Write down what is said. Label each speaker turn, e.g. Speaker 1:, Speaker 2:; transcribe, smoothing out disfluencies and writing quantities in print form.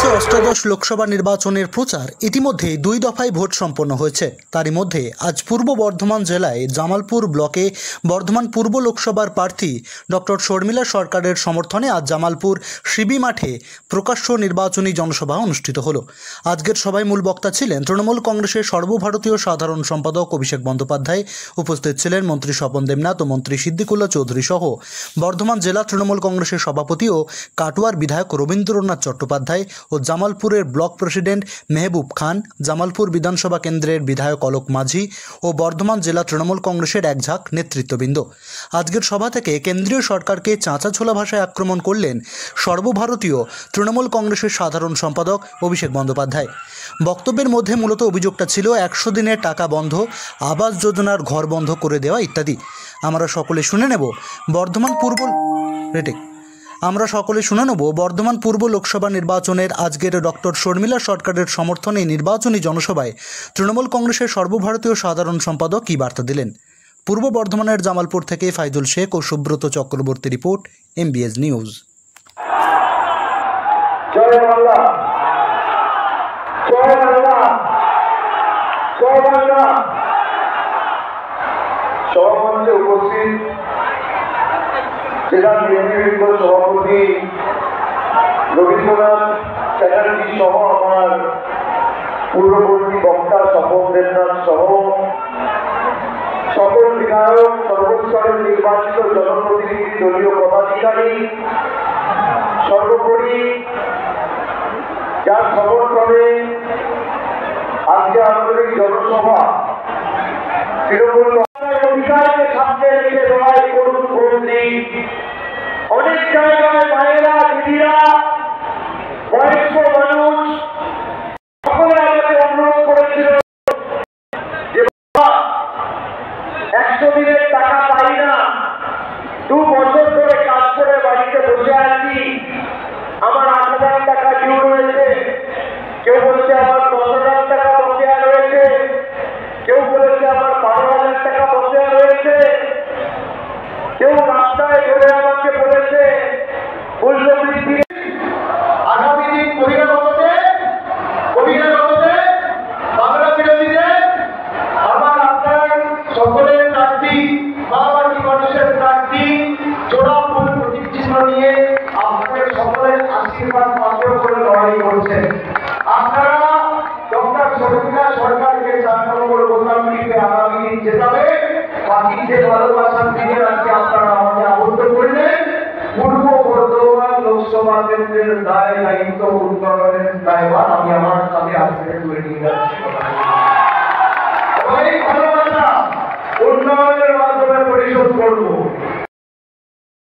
Speaker 1: চলছে অষ্টাদশ লোকসভা নির্বাচনের প্রচার। ইতিমধ্যে 2 দফায় ভোট সম্পন্ন হয়েছে। তারই মধ্যে আজ পূর্ব বর্ধমান জেলায় জামালপুর ব্লকে বর্ধমান পূর্ব লোকসভার প্রার্থী ডক্টর শর্মিলা সরকারের সমর্থনে আজ জামালপুর শিবি মাঠে প্রকাশ্য নির্বাচনী জনসভা অনুষ্ঠিত হলো। আজকের সভায় মূল বক্তা ছিলেন তৃণমূল কংগ্রেসের সর্বভারতীয় সাধারণ সম্পাদক অভিষেক বন্দ্যোপাধ্যায়। উপস্থিত ছিলেন মন্ত্রী স্বপন দেবনাথ ও মন্ত্রী সিদ্দিকুল্লাহ চৌধুরী সহ বর্ধমান জেলা তৃণমূল কংগ্রেসের সভাপতি ও কাটোয়ার বিধায়ক রবীন্দ্রনাথ চট্টোপাধ্যায় ও জামালপুরের ব্লক প্রেসিডেন্ট মেহবুব খান, জামালপুর বিধানসভা কেন্দ্রের বিধায়ক অলোক মাঝি ও বর্ধমান জেলা তৃণমূল কংগ্রেসের এক ঝাঁক নেতৃত্ববৃন্দ। আজকের সভা থেকে কেন্দ্রীয় সরকারকে চাঁচাছোলা ভাষায় আক্রমণ করলেন সর্বভারতীয় তৃণমূল কংগ্রেসের সাধারণ সম্পাদক অভিষেক বন্দ্যোপাধ্যায়। বক্তব্যের মধ্যে মূলত অভিযোগটা ছিল 100 দিনের টাকা বন্ধ, আবাস যোজনার ঘর বন্ধ করে দেওয়া ইত্যাদি। আমরা সকলে শুনে নেব বর্ধমান পূর্ব লোকসভা নির্বাচনের আজকের ডক্টর শর্মিলা সরকারের সমর্থনে নির্বাচনী জনসভায় তৃণমূল কংগ্রেসের সর্বভারতীয় সাধারণ সম্পাদক কী বার্তা দিলেন। পূর্ব বর্ধমানের জামালপুর থেকে ফাইজুল শেখ ও Subrata Chakraborty report, MBS news.
Speaker 2: জয় বাংলা, জয় বাংলা, জয় বাংলা। সভামঞ্চে উপস্থিত জেলা বিএনপির সভাপতি রবীন্দ্রনাথ চ্যাটার্জি সহ আমার পূর্ববর্তী বক্তা স্বপন দেবনাথ সহ সকল বিধায়ক, সর্বস্তরের নির্বাচিত জনপ্রতিনিধি, দলীয় পদাধিকারী, সর্বোপরি যার সমর্থনে আজকে আমাদের এই জনসভা তৃণমূল অধিকারকে সামনে রেখে লড়াই করুন বন্দী। অনেক জায়গায় মায়েরা, দিদিরা, বয়স্ক মানুষ সকলে আমাকে অনুরোধ করেছিল যে 100 দিনের টাকা পাই না, 2 বছর ধরে কাজ করে বাড়িতে বসে আছি, আমার 8,000 টাকা ডিউ রয়েছে, কেউ বলছে আমার 10,000 টাকা বকেয়া রয়েছে, কেউ বলেছে আমার 12,000 টাকা বকেয়া রয়েছে, কেউ রাস্তায় ধরে আমাকে বলেছে মূল্যবৃদ্ধি। আগামী দিন বহিরাগততে বাংলা বিরোধীদের আবার আপনার সকলের প্রার্থী, মাওবাদী মানুষের প্রার্থী জোড়া ফুল প্রতীক চিহ্ন নিয়ে আপনাদের সকলের আশীর্বাদ পাত্র করে লড়াই করছেন। আপনারা ডক্টর শর্মিলা সরকারকে 4 নম্বর বোতাম টিপে আগামী দিন জেতাবে। বাকি যে ভালোবাসার দিকে আজকে আপনারা আমাকে আবদ্ধ করলেন, পূর্ব বর্ধমান লোকসভা কেন্দ্রের দায় দায়িত্ব উন্নয়নের দায়ভার আমি আমার সাথে আজকে তুলে নিয়ে যাচ্ছি। অনেক ভালোবাসা।